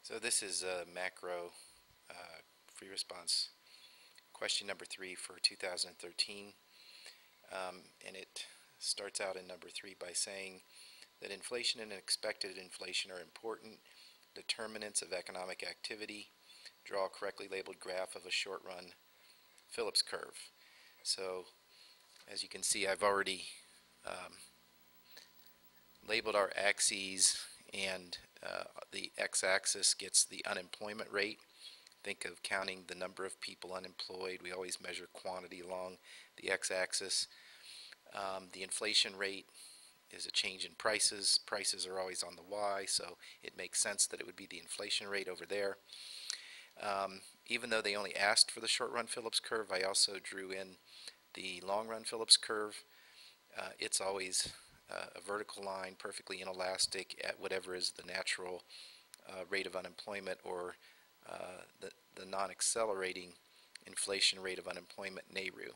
So this is a macro free response question number 3 for 2013, and it starts out in number 3 by saying that inflation and expected inflation are important determinants of economic activity. Draw a correctly labeled graph of a short-run Phillips curve. So as you can see, I've already labeled our axes, and the x-axis gets the unemployment rate. Think of counting the number of people unemployed. We always measure quantity along the x-axis. The inflation rate is a change in prices. Prices are always on the y, so it makes sense that it would be the inflation rate over there. Even though they only asked for the short-run Phillips curve, I also drew in the long-run Phillips curve. It's always a vertical line, perfectly inelastic at whatever is the natural rate of unemployment, or the non-accelerating inflation rate of unemployment, NAIRU.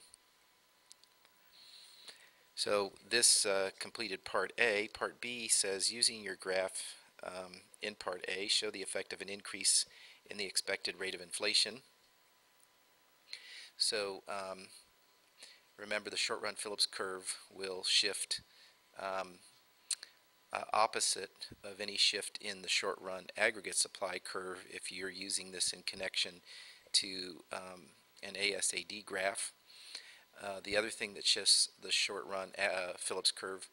So this completed Part A. Part B says, using your graph in Part A, show the effect of an increase in the expected rate of inflation. So remember, the short-run Phillips curve will shift opposite of any shift in the short-run aggregate supply curve if you're using this in connection to an ASAD graph. The other thing that shifts the short-run Phillips curve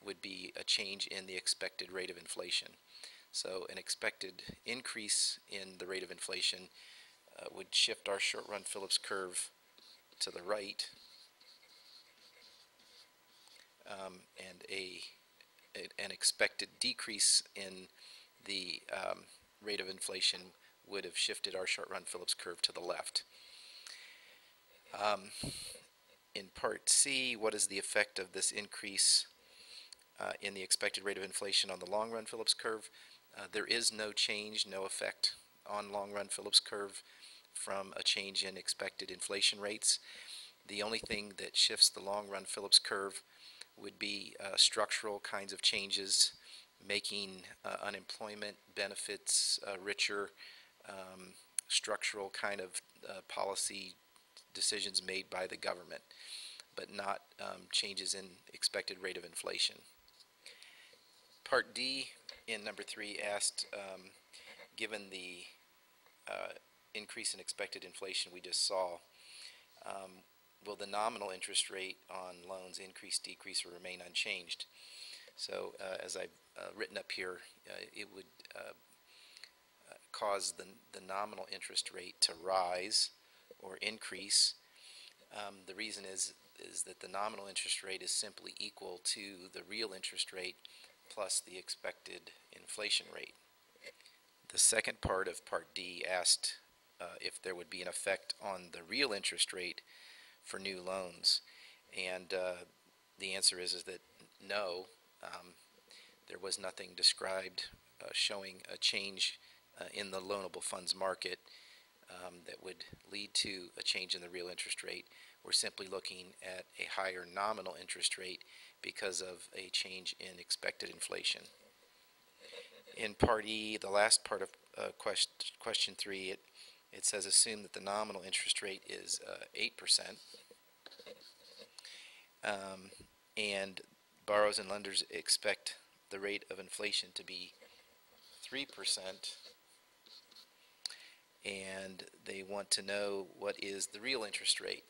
would be a change in the expected rate of inflation. So an expected increase in the rate of inflation would shift our short-run Phillips curve to the right, and an expected decrease in the rate of inflation would have shifted our short-run Phillips curve to the left. In Part C, what is the effect of this increase in the expected rate of inflation on the long-run Phillips curve? There is no change, no effect on long-run Phillips curve from a change in expected inflation rates. The only thing that shifts the long-run Phillips curve would be structural kinds of changes, making unemployment benefits richer, structural kind of policy decisions made by the government, but not changes in expected rate of inflation. Part D in number 3 asked, given the increase in expected inflation we just saw, will the nominal interest rate on loans increase, decrease, or remain unchanged? So as I've written up here, it would cause the nominal interest rate to rise or increase. The reason is that the nominal interest rate is simply equal to the real interest rate plus the expected inflation rate. The second part of Part D asked if there would be an effect on the real interest rate for new loans, and the answer is that no. There was nothing described showing a change in the loanable funds market that would lead to a change in the real interest rate. We're simply looking at a higher nominal interest rate because of a change in expected inflation. In Part E, the last part of question 3, it says assume that the nominal interest rate is 8%, and borrowers and lenders expect the rate of inflation to be 3%, and they want to know what is the real interest rate.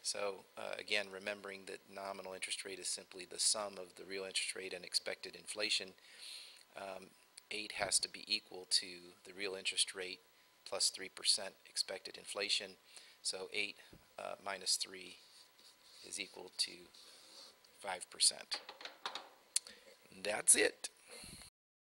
So again, remembering that nominal interest rate is simply the sum of the real interest rate and expected inflation, 8 has to be equal to the real interest rate plus 3% expected inflation. So 8 minus 3 is equal to 5%. That's it.